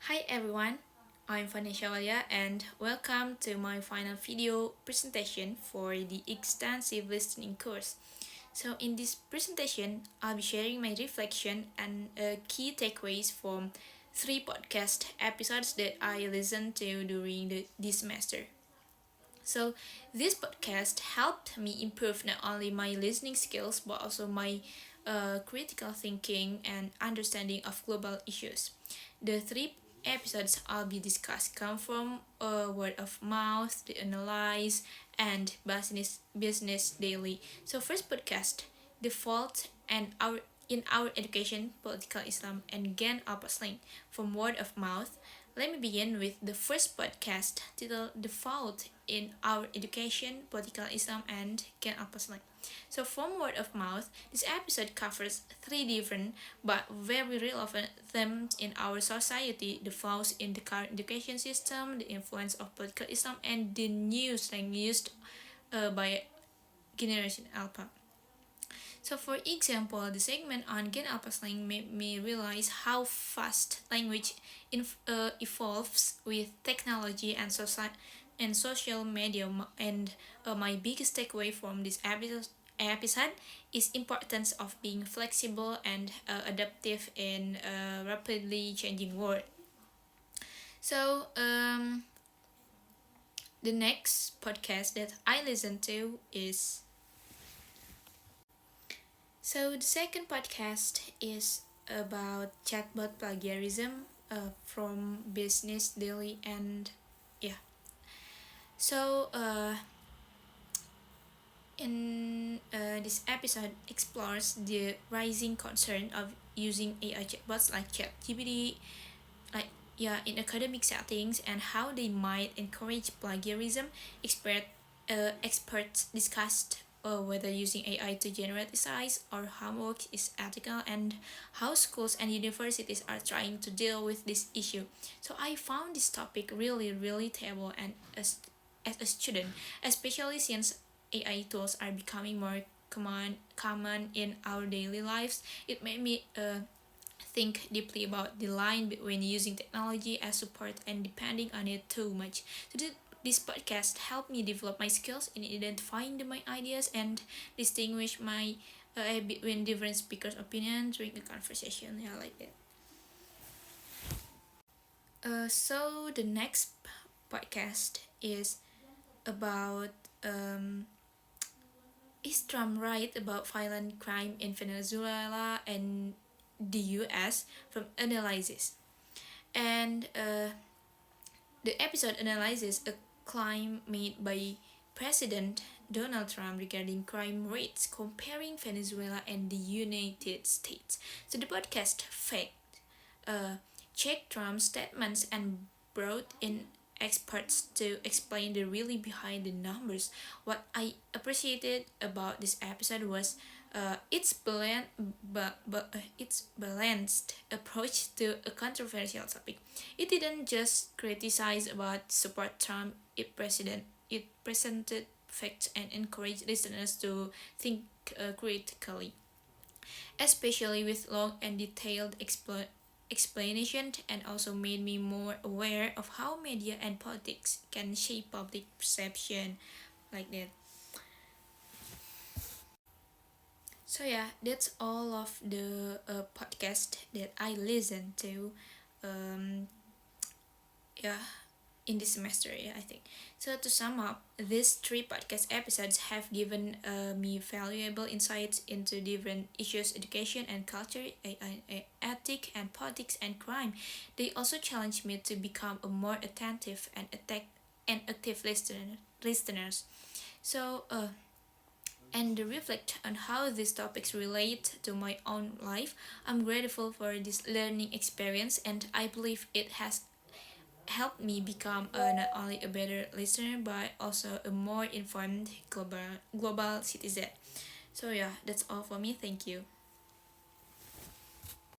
Hi everyone, I'm Vania Syawalia and welcome to my final video presentation for the extensive listening course. So in this presentation, I'll be sharing my reflection and key takeaways from three podcast episodes that I listened to during this semester. So this podcast helped me improve not only my listening skills but also my critical thinking and understanding of global issues. The three episodes I'll be discussed come from word of mouth, the analyze, and business daily. So first podcast, the fault and our in our education, political Islam, and Gen Link from word of mouth. Let me begin with the first podcast titled The Fault in Our Education, Political Islam, and Gen Link. So, from word of mouth, this episode covers three different but very relevant themes in our society: the flaws in the current education system, the influence of political Islam, and the new slang used by Generation Alpha. So, for example, the segment on Gen Alpha slang made me realize how fast language evolves with technology and social media. And my biggest takeaway from this episode is importance of being flexible and adaptive in a rapidly changing world. So, the next podcast that I listen to is the second podcast is about chatbot plagiarism from Business Daily, and yeah. So in this episode explores the rising concern of using AI chatbots like ChatGPT, like in academic settings, and how they might encourage plagiarism. Experts discussed whether using AI to generate essays or homework is ethical, and how schools and universities are trying to deal with this issue. So I found this topic really relatable and as a student, especially since AI tools are becoming more common in our daily lives. It made me think deeply about the line between using technology as support and depending on it too much. So this podcast helped me develop my skills in identifying my ideas and distinguish my between different speakers' opinions during the conversation. Yeah, like that. So the next podcast is about is Trump right about violent crime in Venezuela and the U.S. from analysis. And the episode analyzes a claim made by President Donald Trump regarding crime rates, comparing Venezuela and the United States. So the podcast fact checked Trump's statements and brought in experts to explain the really behind the numbers. What I appreciated about this episode was its balanced approach to a controversial topic. It didn't just criticize about support Trump. It presented facts and encouraged listeners to think critically, especially with long and detailed explanation, and also made me more aware of how media and politics can shape public perception, like that. So yeah, that's all of the podcast that I listen to. Um, yeah, in this semester, yeah, I think. So to sum up, these three podcast episodes have given me valuable insights into different issues: education and culture, ethic and politics and crime. They also challenged me to become a more attentive and active listeners. So and reflect on how these topics relate to my own life. I'm grateful for this learning experience, and I believe it has helped me become not only a better listener but also a more informed global citizen. So yeah, that's all for me. Thank you.